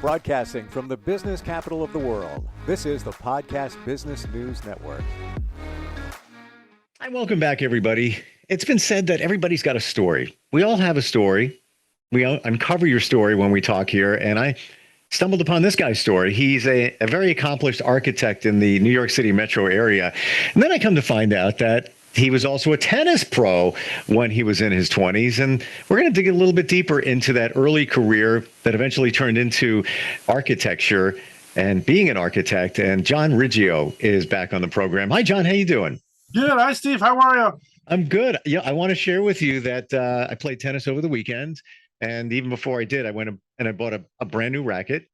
Broadcasting from the business capital of the world, this is the Podcast Business News Network. Hi, welcome back, everybody. It's been said that everybody's got a story. We all have a story. We uncover your story when we talk here, and I stumbled upon this guy's story. He's a very accomplished architect in the New York City metro area. And then I come to find out that he was also a tennis pro when he was in his 20s. And we're going to dig a little bit deeper into that early career that eventually turned into architecture and being an architect. And John Riggio is back on the program. Hi, John. How you doing? Good. Hi, Steve. How are you? I'm good. Yeah, I want to share with you that I played tennis over the weekend. And even before I did, I went and I bought a brand new racket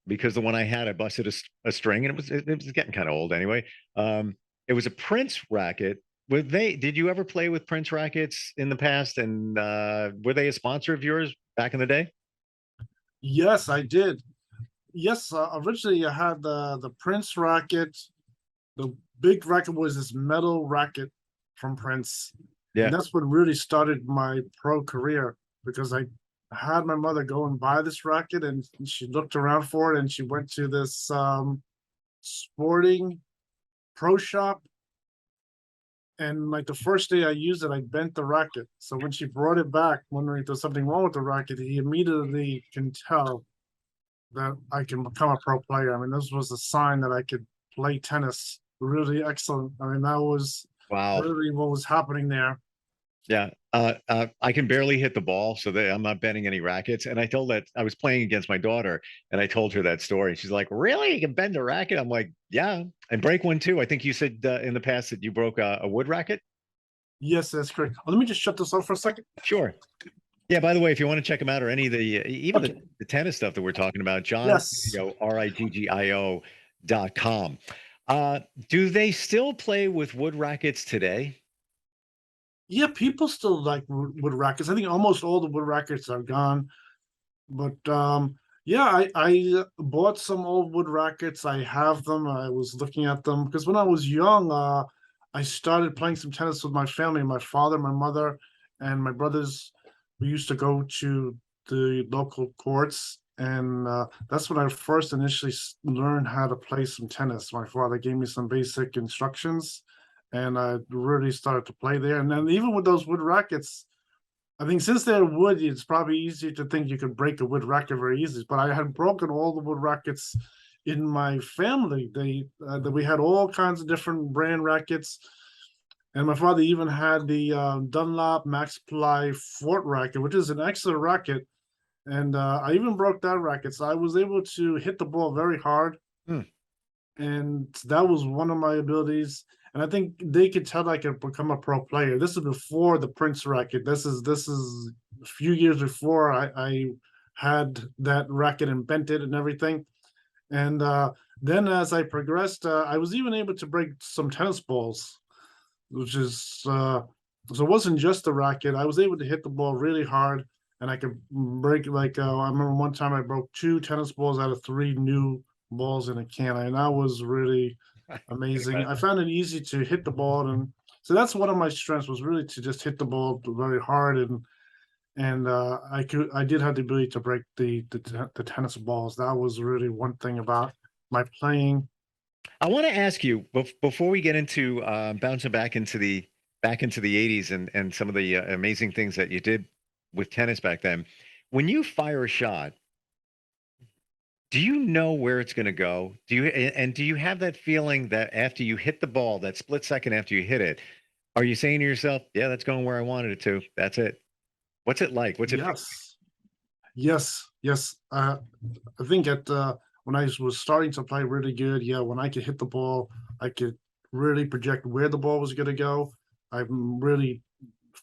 because the one I had, I busted a string, and it was getting kind of old anyway. It was a Prince racket. Did you ever play with Prince rackets in the past? And were they a sponsor of yours back in the day? Yes, I did. Yes, originally I had the Prince racket. The big racket was this metal racket from Prince. Yeah. And that's what really started my pro career, because I had my mother go and buy this racket, and she looked around for it, and she went to this sporting pro shop. And like the first day I used it, I bent the racket. So when she brought it back, wondering if there's something wrong with the racket, he immediately can tell that I can become a pro player. I mean, this was a sign that I could play tennis really excellent. I mean, that was really what was happening there. Yeah. I can barely hit the ball, so I'm not bending any rackets. And I told that I was playing against my daughter, and I told her that story. She's like, "Really? You can bend a racket?" I'm like, "Yeah, and break one too." I think you said in the past that you broke a wood racket. Yes, that's correct. Let me just shut this off for a second. Sure. Yeah. By the way, if you want to check him out, or any of the tennis stuff that we're talking about, John, Riggio.com. Do they still play with wood rackets today? Yeah, people still like wood rackets. I think almost all the wood rackets are gone. But yeah, I bought some old wood rackets. I have them. I was looking at them because when I was young, I started playing some tennis with my family. My father, my mother, and my brothers. We used to go to the local courts, and that's when I first initially learned how to play some tennis. My father gave me some basic instructions, and I really started to play there. And then even with those wood rackets, I think since they're wood, it's probably easier to think you could break a wood racket very easily. But I had broken all the wood rackets in my family. We had all kinds of different brand rackets, and my father even had the Dunlop Max Ply Fort racket, which is an excellent racket. And I even broke that racket, so I was able to hit the ball very hard, and that was one of my abilities. And I think they could tell I could become a pro player. This is before the Prince racket. This is a few years before I had that racket invented and everything. And then as I progressed, I was even able to break some tennis balls, which is so it wasn't just the racket. I was able to hit the ball really hard, and I could break I remember one time I broke 2 tennis balls out of 3 new balls in a can, and that was really amazing. I found it easy to hit the ball, and so that's one of my strengths, was really to just hit the ball very hard, and I did have the ability to break the tennis balls. That was really one thing about my playing. I want to ask you before we get into bouncing back into the 80s and some of the amazing things that you did with tennis back then. When you fire a shot, do you know where it's going to go? Do you have that feeling that after you hit the ball, that split second after you hit it, are you saying to yourself, "Yeah, that's going where I wanted it to. That's it." What's it like? What's it? Yes. I think when I was starting to play really good, when I could hit the ball, I could really project where the ball was going to go. I'm really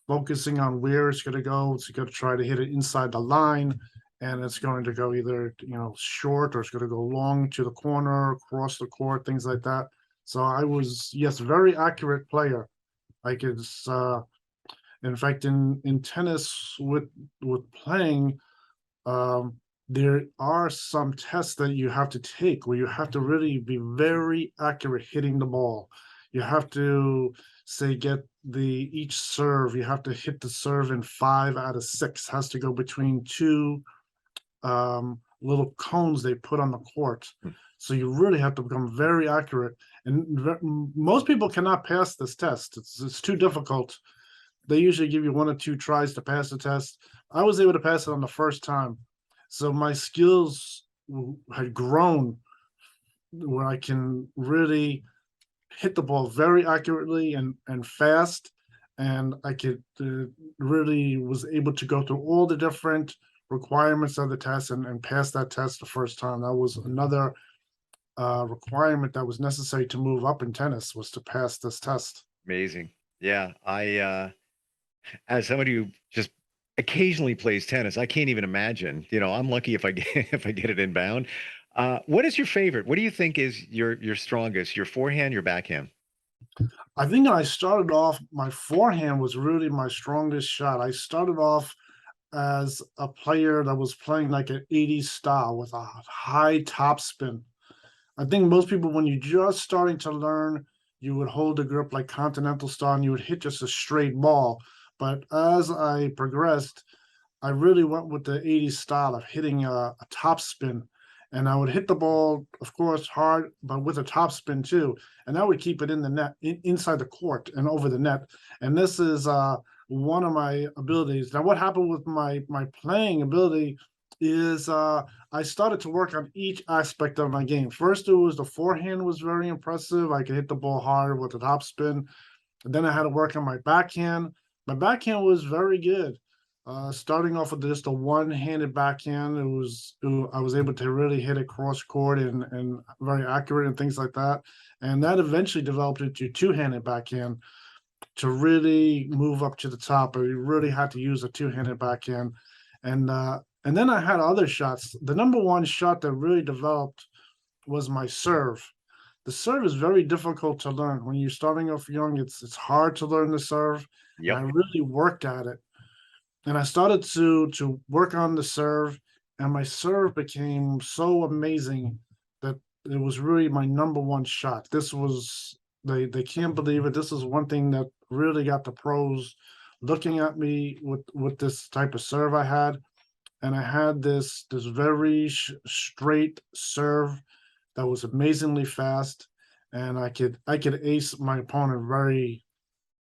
focusing on where it's going to go. It's going to try to hit it inside the line, and it's going to go either short, or it's going to go long to the corner, across the court, things like that. So I was very accurate player. I could in fact in tennis with playing, there are some tests that you have to take where you have to really be very accurate hitting the ball. You have to get each serve. You have to hit the serve in 5 out of 6. Has to go between 2 little cones they put on the court. So you really have to become very accurate. And most people cannot pass this test. It's too difficult. They usually give you 1 or 2 tries to pass the test. I was able to pass it on the first time. So my skills had grown where I can really hit the ball very accurately and fast. And I could really was able to go through all the different requirements of the test and pass that test the first time. That was another requirement that was necessary to move up in tennis, was to pass this test. Amazing. Yeah. As somebody who just occasionally plays tennis, I can't even imagine. I'm lucky if I get if I get it inbound. What is your favorite? What do you think is your strongest? Your forehand, your backhand? I think I started off, my forehand was really my strongest shot. I started off as a player that was playing like an 80s style with a high topspin. I think most people, when you're just starting to learn, you would hold the grip like continental style and you would hit just a straight ball. But as I progressed, I really went with the 80s style of hitting a topspin. And I would hit the ball, of course, hard, but with a topspin too. And that would keep it in the net, inside the court and over the net. And this is one of my abilities. Now, what happened with my playing ability is I started to work on each aspect of my game. First, it was the forehand was very impressive. I could hit the ball hard with the topspin. And then I had to work on my backhand. My backhand was very good. Starting off with just a one-handed backhand, I was able to really hit it cross court and very accurate and things like that. And that eventually developed into two-handed backhand to really move up to the top. I really had to use a two-handed backhand. And then I had other shots. The number one shot that really developed was my serve. The serve is very difficult to learn. When you're starting off young, it's hard to learn the serve. Yep. And I really worked at it. And I started to work on the serve, and my serve became so amazing that it was really my number one shot. This was they can't believe it. This is one thing that really got the pros looking at me with this type of serve I had. And I had this very straight serve that was amazingly fast, and I could ace my opponent very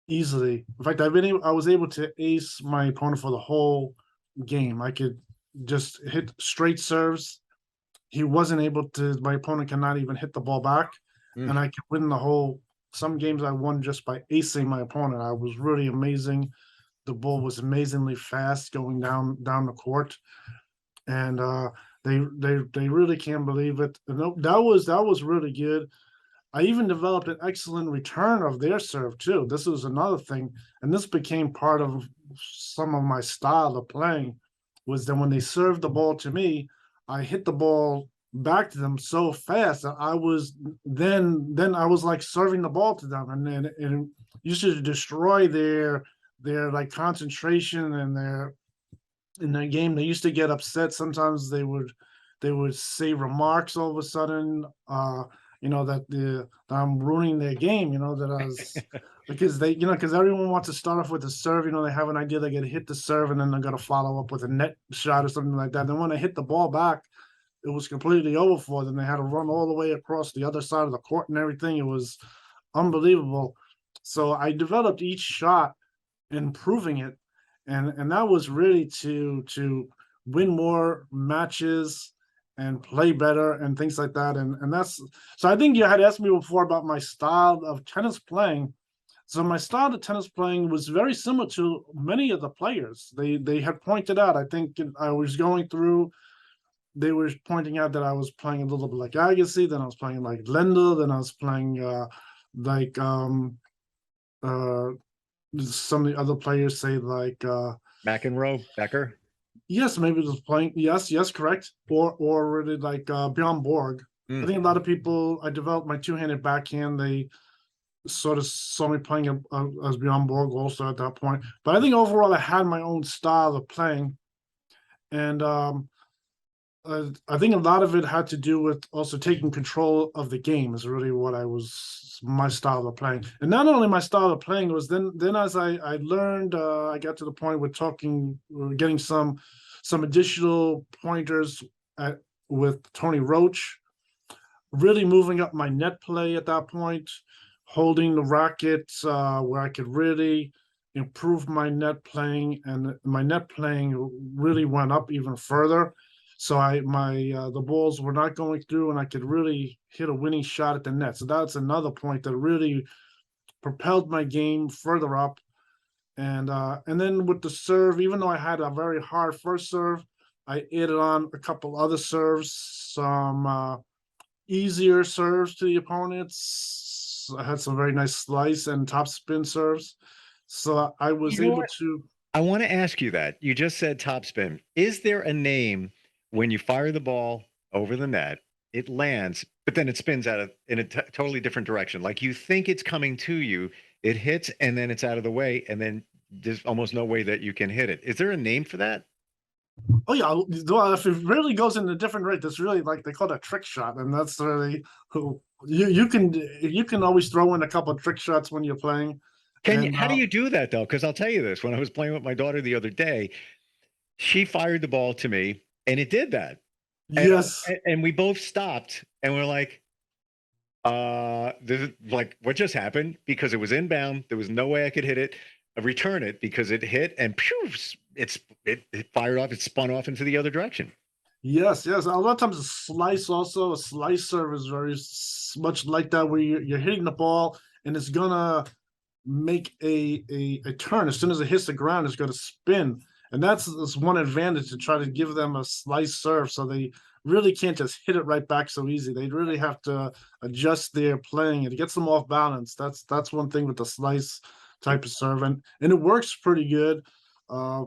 easily. In fact, I was able to ace my opponent for the whole game. I could just hit straight serves. He wasn't able to. My opponent cannot even hit the ball back, and I could win the whole. Some games I won just by acing my opponent. I was really amazing. The ball was amazingly fast going down the court, and they really can't believe it. And that was really good. I even developed an excellent return of their serve too. This was another thing, and this became part of some of my style of playing. Was that when they served the ball to me, I hit the ball back to them so fast that I was then I was like serving the ball to them, and then it used to destroy their like concentration and in their game. They used to get upset. Sometimes they would say remarks all of a sudden. That I'm ruining their game, that I was because because everyone wants to start off with a serve, they have an idea they're going to hit the serve and then they're going to follow up with a net shot or something like that. Then when they hit the ball back, it was completely over for them. They had to run all the way across the other side of the court and everything. It was unbelievable. So I developed each shot, improving it. And that was really to win more matches and play better and things like that. And that's so I think you had asked me before about my style of tennis playing. So my style of tennis playing was very similar to many of the players. They had pointed out, I think I was going through, they were pointing out that I was playing a little bit like Agassi, then I was playing like Lendl, then I was playing some of the other players say like McEnroe, Becker. Yes, maybe it was playing. Yes, correct. Or really like Bjorn Borg. I think a lot of people. I developed my two-handed backhand. They sort of saw me playing as Bjorn Borg also at that point. But I think overall, I had my own style of playing, and I think a lot of it had to do with also taking control of the game. Is really what my style of playing. And not only my style of playing was then as I learned, I got to the point with getting some additional pointers with Tony Roach, really moving up my net play at that point, holding the rackets where I could really improve my net playing, and my net playing really went up even further. So the balls were not going through, and I could really hit a winning shot at the net. So that's another point that really propelled my game further up. And then with the serve, even though I had a very hard first serve, I added on a couple other serves, some easier serves to the opponents. I had some very nice slice and top spin serves. So I was You know able what? to. I want to ask you that. You just said topspin. Is there a name when you fire the ball over the net, it lands, but then it spins out of in a totally different direction? Like you think it's coming to you, it hits, and then it's out of the way, and then there's almost no way that you can hit it. Is there a name for that? Oh yeah, well, if it really goes in a different rate, that's really like they call it a trick shot, and that's really who you can always throw in a couple of trick shots when you're playing. Can you, And how do you do that though? Because I'll tell you this: when I was playing with my daughter the other day, she fired the ball to me, and it did that, and yes, and we both stopped, and we're like, this is like what just happened because it was inbound. There was no way I could hit it, return it because it hit and pew, it fired off. It spun off into the other direction. yes. A lot of times a slice serve is very much like that, where you're hitting the ball and it's gonna make a turn as soon as it hits the ground. It's gonna spin, and that's one advantage to try to give them a slice serve, so they really can't just hit it right back so easy. They really have to adjust their playing, and it gets them off balance. That's one thing with the slice type of serve, and it works pretty good. Uh,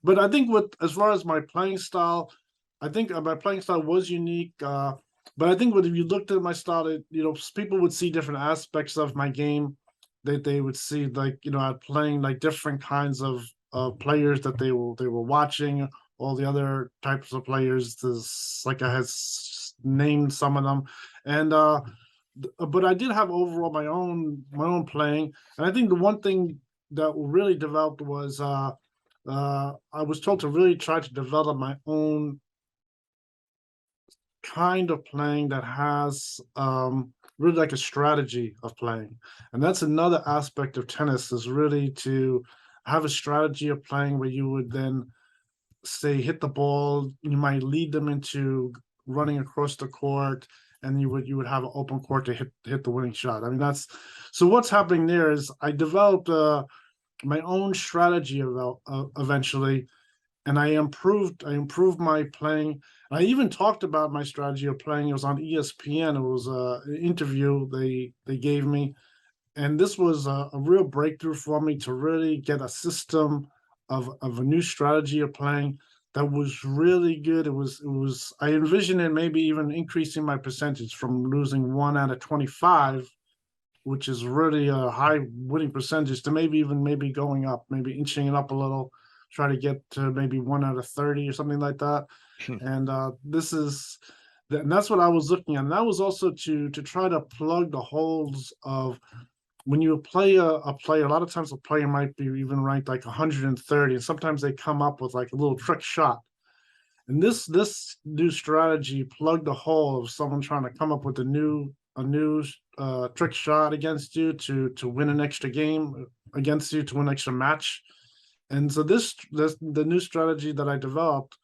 but I think with as far as my playing style, I think my playing style was unique. But I think if you looked at my style, people would see different aspects of my game. That they would see, like, I'm playing like different kinds of players that they were watching, all the other types of players. This, like, I had named some of them, and but I did have overall my own playing, and I think the one thing that really developed was I was told to really try to develop my own kind of playing that has really like a strategy of playing. And that's another aspect of tennis, is really to have a strategy of playing where you would then say hit the ball, you might lead them into running across the court, and you would have an open court to hit the winning shot. I mean, that's so what's happening there is I developed my own strategy about eventually, and I improved my playing. I even talked about my strategy of playing. It was on ESPN. It was an interview they gave me, and this was a real breakthrough for me to really get a system of a new strategy of playing that was really good. It was I envisioned it maybe even increasing my percentage from losing 1 out of 25, which is really a high winning percentage, to maybe going up, maybe inching it up a little, try to get to maybe 1 out of 30 or something like that. And and that's what I was looking at. And that was also to try to plug the holes of when you play a player. A lot of times a player might be even ranked like 130, and sometimes they come up with like a little trick shot. And this new strategy plugged the hole of someone trying to come up with a new trick shot against you to win an extra game against you, to win an extra match. And so this the new strategy that I developed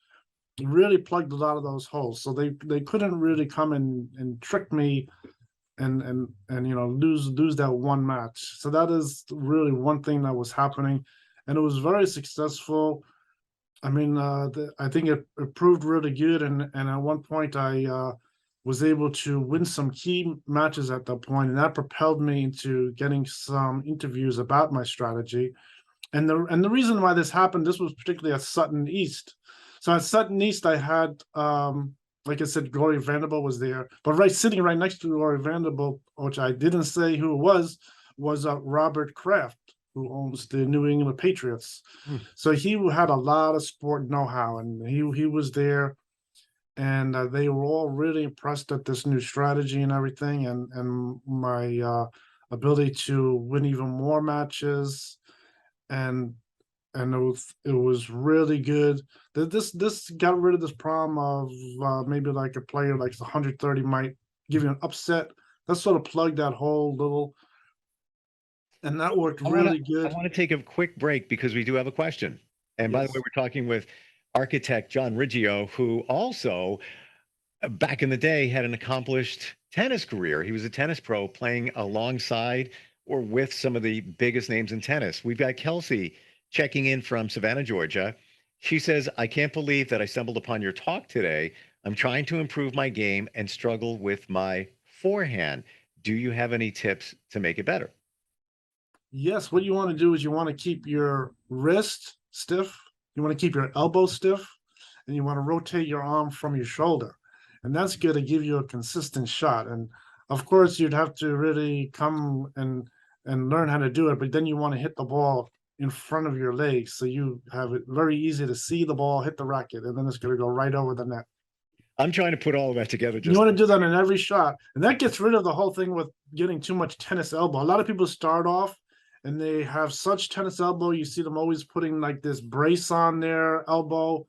really plugged a lot of those holes. So they couldn't really come and trick me and lose that one match. So that is really one thing that was happening, and it was very successful. I mean, I think it proved really good, and at one point I was able to win some key matches at that point, and that propelled me into getting some interviews about my strategy. And the reason why this happened, this was particularly at Sutton East. So at Sutton East, I had, like I said, Gloria Vanderbilt was there, but sitting right next to Gloria Vanderbilt, which I didn't say who it was Robert Kraft, who owns the New England Patriots. Hmm. So he had a lot of sport know-how, and he was there, and they were all really impressed at this new strategy and everything, and my ability to win even more matches, and and it was really good. This got rid of this problem of maybe like a player like 130 might give you an upset. That sort of plugged that whole little, and that worked really I good. want to take a quick break because we do have a question. And by the way, Yes. we're talking with architect John Riggio, who also back in the day had an accomplished tennis career. He was a tennis pro playing alongside or with some of the biggest names in tennis. We've got Kelsey checking in from Savannah, Georgia. She says, I can't believe that I stumbled upon your talk today. I'm trying to improve my game and struggle with my forehand. Do you have any tips to make it better? Yes, what you want to do is you want to keep your wrist stiff, you want to keep your elbow stiff, and you want to rotate your arm from your shoulder. And that's going to give you a consistent shot. And of course, you'd have to really come and learn how to do it, but then you want to hit the ball in front of your legs so you have it very easy to see the ball hit the racket, and then it's going to go right over the net. I'm trying to put all of that together. You want to do that in every shot, and that gets rid of the whole thing with getting too much tennis elbow. A lot of people start off and they have such tennis elbow. You see them always putting like this brace on their elbow,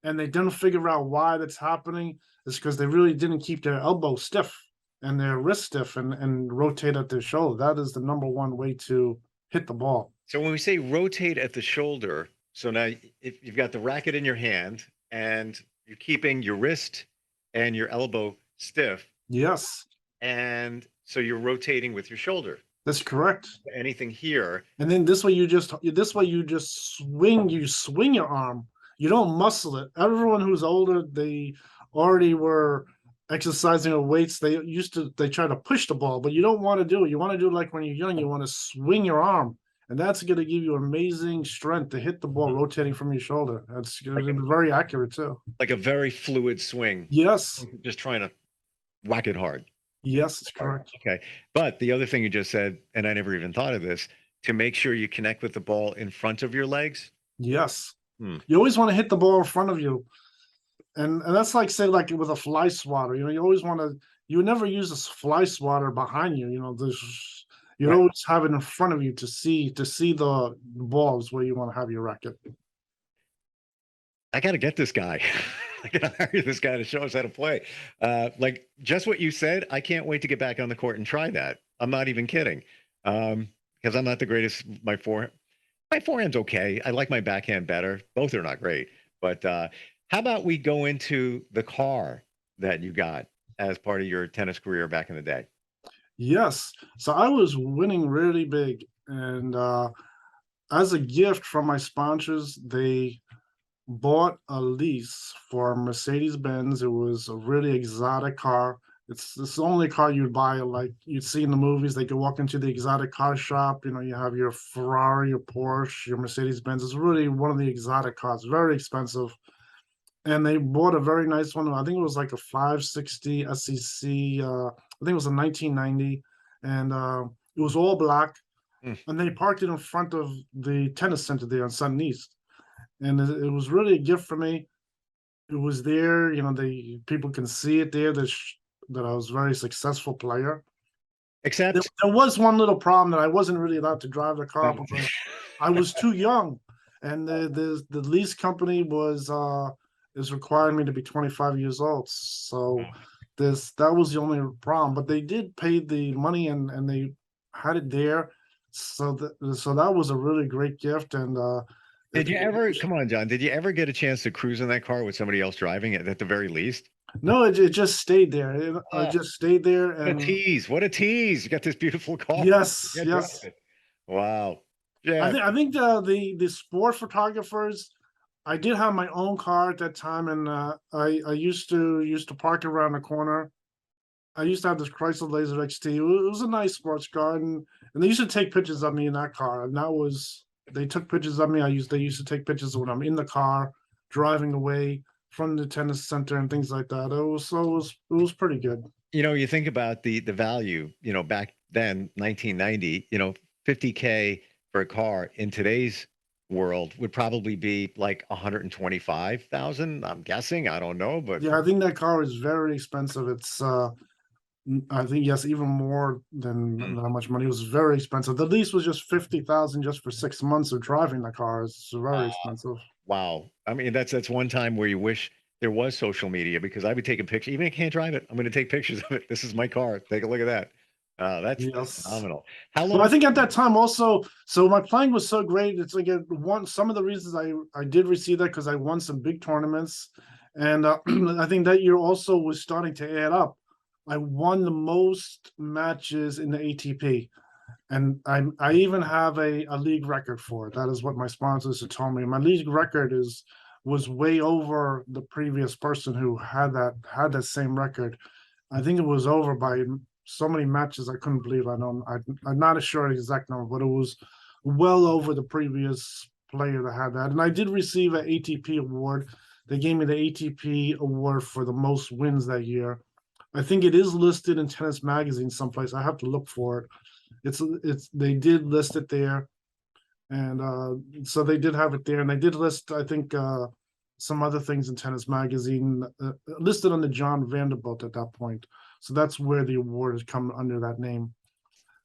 and they don't figure out why that's happening. It's because they really didn't keep their elbow stiff and their wrist stiff and rotate at their shoulder. That is the number one way to hit the ball. So when we say rotate at the shoulder, so now if you've got the racket in your hand and you're keeping your wrist and your elbow stiff, Yes, and so you're rotating with your shoulder. that's correct. Anything here, And then this way you just swing your arm. You don't muscle it. Everyone who's older, they already were exercising or weights. They try to push the ball, but you don't want to do it. You want to do it like when you're young, you want to swing your arm. And that's going to give you amazing strength to hit the ball rotating from your shoulder. That's going to be very accurate too. like a very fluid swing, Yes, just trying to whack it hard. yes, it's correct. Okay. But the other thing you just said, and I never even thought of this, to make sure you connect with the ball in front of your legs. Yes. Hmm. You always want to hit the ball in front of you. And that's like say like with a fly swatter, you always want to, you would never use a fly swatter behind you, you'd Right. always have it in front of you to see the balls where you want to have your racket. I got to get this guy. I got to hire this guy to show us how to play. Like just what you said, I can't wait to get back on the court and try that. I'm not even kidding. Because I'm not the greatest. My forehand's okay. I like my backhand better. Both are not great. But how about we go into the car that you got as part of your tennis career back in the day? Yes. So I was winning really big. And as a gift from my sponsors, they bought a lease for Mercedes Benz. It was a really exotic car. It's the only car you'd buy, like you'd see in the movies. They could walk into the exotic car shop. You have your Ferrari, your Porsche, your Mercedes Benz. It's really one of the exotic cars, very expensive. And they bought a very nice one. I think it was like a 560 SEC. I think it was a 1990, and it was all black. Mm. And they parked it in front of the tennis center there on Sun East, and it was really a gift for me. It was there, people can see it there that I was a very successful player. Except There was one little problem that I wasn't really allowed to drive the car because I was too young, and the lease company is requiring me to be 25 years old. So that was the only problem. But they did pay the money and they had it there. So that was a really great gift. And did you ever, come on, John, did you ever get a chance to cruise in that car with somebody else driving it at the very least? No, it just stayed there. It just stayed there. What a And tease. What a tease. You got this beautiful car. yes, Yeah, yes. drive it. Wow. Yeah. I think the sport photographers. I did have my own car at that time, and I used to park around the corner. I used to have this Chrysler Laser XT. It was a nice sports car, and they used to take pictures of me in that car. And they took pictures of me. They used to take pictures when I'm in the car driving away from the tennis center and things like that. It was pretty good. You think about the value, back then, 1990, 50K for a car in today's world would probably be like 125,000. I'm guessing. I don't know, but Yeah, I think that car is very expensive. I think yes, even more than how much money. It was very expensive. The lease was just 50,000 just for 6 months of driving the car. It's very expensive. Wow. I mean, that's one time where you wish there was social media, because I would take a picture, even if I can't drive it. I'm going to take pictures of it. This is my car. Take a look at that. That's Yes. phenomenal. How Well, I long? think at that time also, so my playing was so great. It's like some of the reasons I did receive that because I won some big tournaments, and I think that year also was starting to add up. I won the most matches in the ATP, and I even have a league record for it. That is what my sponsors had told me. My league record was way over the previous person who had that same record. I think it was over by so many matches. I couldn't believe. I'm not sure the exact number, but it was well over the previous player that had that. And I did receive an ATP award. They gave me the ATP award for the most wins that year. I think it is listed in Tennis Magazine someplace. I have to look for it. It's they did list it there, and so they did have it there, and they did list I think some other things in Tennis Magazine listed under John Vanderbilt at that point. So that's where the award has come under that name.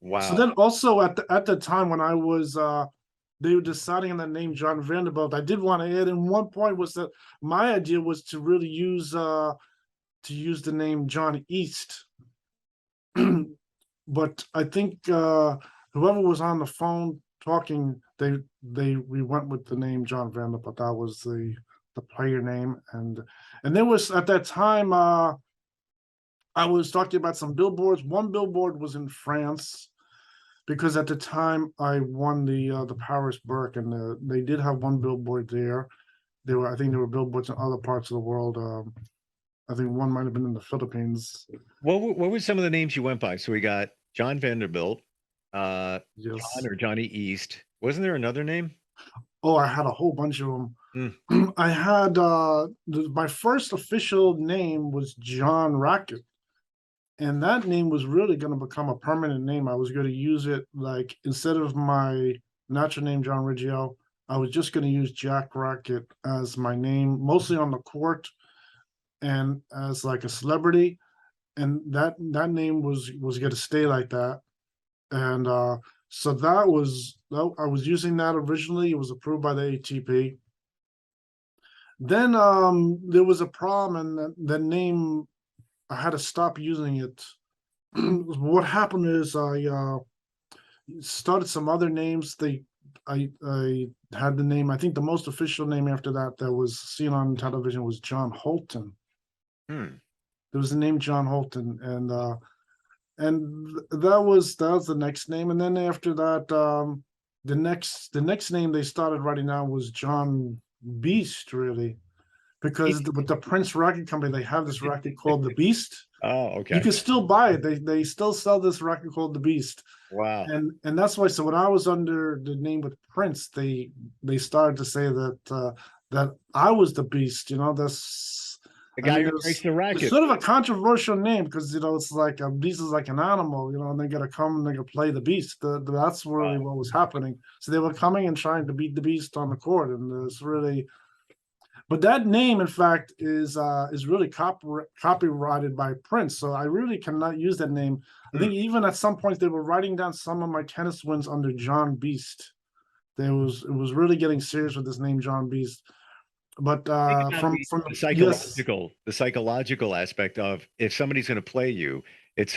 So Wow. then also at the time when I was they were deciding on the name John Vanderbilt, I did want to add in one point was that my idea was to really use the name John East. But I think whoever was on the phone talking, we went with the name John Vanderbilt. That was the player name, and there was at that time I was talking about some billboards. One billboard was in France because at the time I won the Paris Burke, and they did have one billboard there. I think there were billboards in other parts of the world. I think one might have been in the Philippines. What were some of the names you went by? So we got John Vanderbilt, John Yes. or Johnny East. Wasn't there another name? Oh, I had a whole bunch of them. Hmm. I had my first official name was John Racket, and that name was really going to become a permanent name. I was going to use it like instead of my natural name John Riggio, I was just going to use Jack Racket as my name, mostly on the court and as like a celebrity, and that name was going to stay like that. And so that was I was using that originally. It was approved by the ATP. Then there was a problem, and the name I had to stop using it. What happened is I started some other names. I had the name. I think the most official name after that was seen on television was John Holton. Hmm. There was the name John Holton, and that was the next name. And then after that, the next name they started writing down was John Beast, really, because with the Prince Racket Company, they have this racket called the Beast. Oh, You okay. can still buy it. They still sell this racket called the Beast, Wow. and that's why. So when I was under the name with Prince, they started to say that I was the Beast. That's. The I guy mean, who breaks the it's racket. sort of a controversial name because it's like a beast is like an animal, and they gotta come and they gotta play the beast. That's really Wow. what was happening. So they were coming and trying to beat the beast on the court, and it's really. But that name, in fact, is really copyrighted by Prince. So I really cannot use that name. I Hmm. think even at some point they were writing down some of my tennis wins under John Beast. It was really getting serious with this name John Beast. But Think about from the yes. psychological aspect of if somebody's going to play you, it's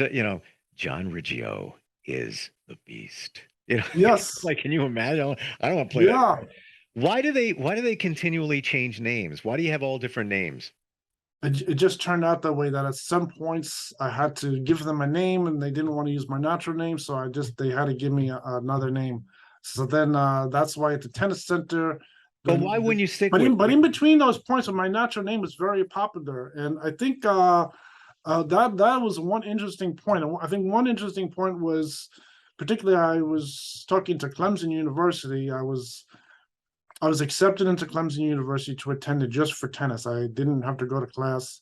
John Riggio is the beast. Yes. Like, can you imagine? I don't want to play that. Yeah. Why do they continually change names? Why do you have all different names? It just turned out that way that at some points I had to give them a name and they didn't want to use my natural name. So they had to give me another name. So then that's why at the tennis center, But why wouldn't you stick but with? in between those points, my natural name was very popular. And I think that was one interesting point. I think one interesting point was particularly I was talking to Clemson University. I was accepted into Clemson University to attend it just for tennis. I didn't have to go to class,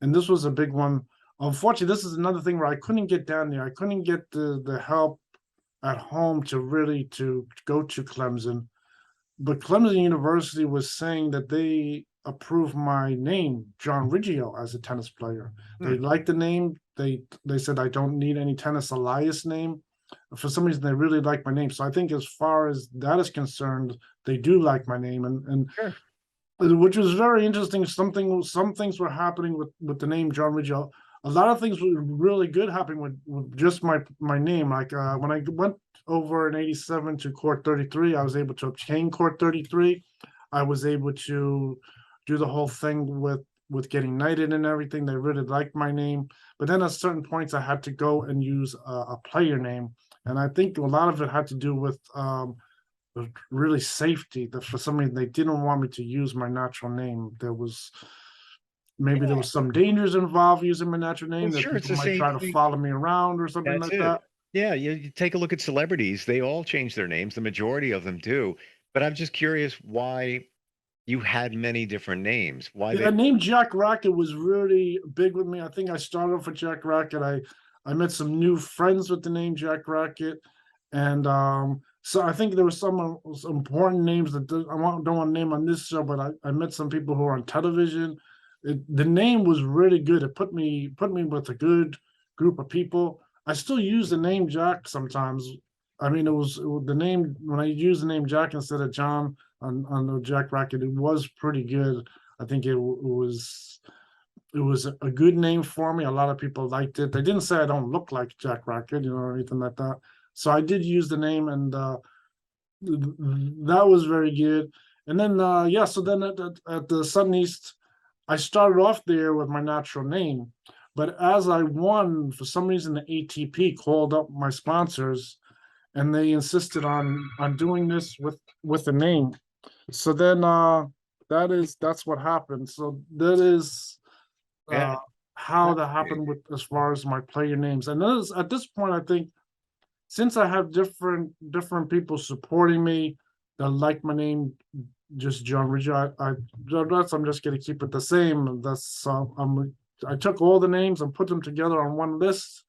and this was a big one. Unfortunately, this is another thing where I couldn't get down there. I couldn't get the help at home to go to Clemson. But Clemson University was saying that approve my name, John Riggio, as a tennis player. They liked the name. They said I don't need any tennis alias name. For some reason, they really like my name. So I think as far as that is concerned, they do like my name, and Sure. which was very interesting. Some things were happening with the name John Riggio. A lot of things were really good happening with just my name. Like when I went over in '87 to Court 33, I was able to obtain Court 33. I was able to do the whole thing with getting knighted and everything. They really liked my name. But then at certain points, I had to go and use a player name, and I think a lot of it had to do with really safety. That for some reason they didn't want me to use my natural name. There was some dangers involved using my natural name, Well, that sure, it's people the might same try to thing. follow me around or something That's like it. that. Yeah, you take a look at celebrities; they all change their names. The majority of them do. But I'm just curious why you had many different names. Why The they? name Jack Racket was really big with me. I think I started off with Jack Racket. I met some new friends with the name Jack Racket, and so I think there was some important names that don't want to name on this show, but I met some people who are on television. The name was really good. It put me with a good group of people. I still use the name Jack sometimes. I mean, the name when I use the name Jack instead of John on the Jack Racket. It was pretty good. I think it was a good name for me. A lot of people liked it. They didn't say I don't look like Jack Racket, or anything like that. So I did use the name, and that was very good. And then so then at the Sudden East, I started off there with my natural name, but as I won, for some reason the ATP called up my sponsors, and they insisted on doing this with the name. So then that's what happened. So that is Yeah, how that's that great. happened with as far as my player names. And this, at this point, I think since I have different people supporting me that like my name, just John Riggio, I'm just gonna keep it the same. I took all the names and put them together on one list.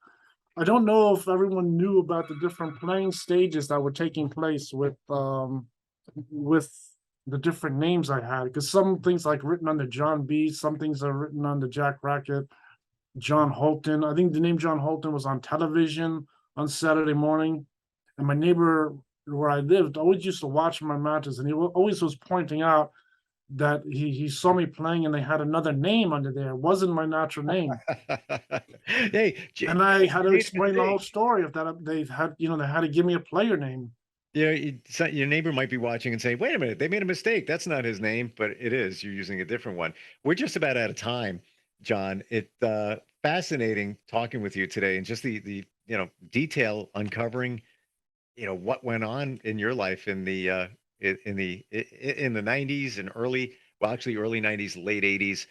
I don't know if everyone knew about the different playing stages that were taking place with the different names I had, because some things like written under John B, some things are written under Jack Racket, John Holton. I think the name John Holton was on television on Saturday morning, and my neighbor where I lived always used to watch my matches, and he always was pointing out that he saw me playing and they had another name under there. It wasn't my natural name. Hey, And I had to made a explain the whole mistake. story of that. They had to give me a player name. Yeah, your neighbor might be watching and say, "Wait a minute, they made a mistake. That's not his name, but it is. You're using a different one." We're just about out of time, John. It fascinating talking with you today, and just the detail uncovering what went on in your life in the in the '90s and early '90s, late '80s.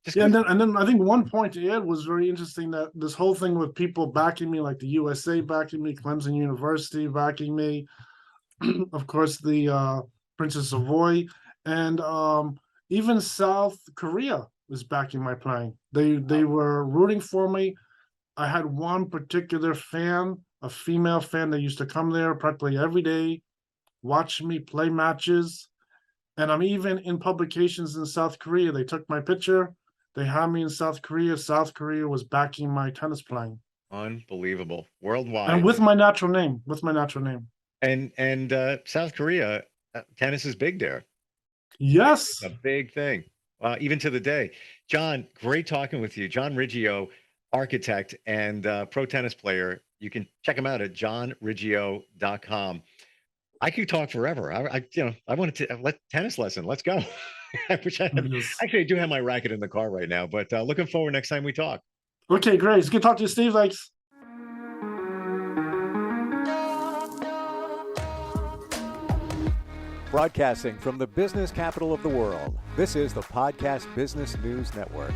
Just Yeah, good. and then I think one point to add was very interesting, that this whole thing with people backing me, like the USA backing me, Clemson University backing me, of course the Princess Savoy, and even South Korea was backing my playing. They were rooting for me. I had one particular fan, a female fan, that used to come there practically every day, watch me play matches. And I'm even in publications in South Korea. They took my picture. They had me in South Korea. South Korea was backing my tennis playing, Unbelievable, and worldwide. with my natural name. With my natural name. And South Korea, tennis is big there. Yes. A big thing, even to the day. John, great talking with you. John Riggio, architect and pro tennis player. You can check him out at johnriggio.com. I could talk forever. I wanted to let tennis lesson. Let's go. I wish I had. Yes. Actually, I do have my racket in the car right now, but looking forward next time we talk. Okay, great. It's good to talk to you, Steve. Thanks. Broadcasting from the business capital of the world, this is the Podcast Business News Network.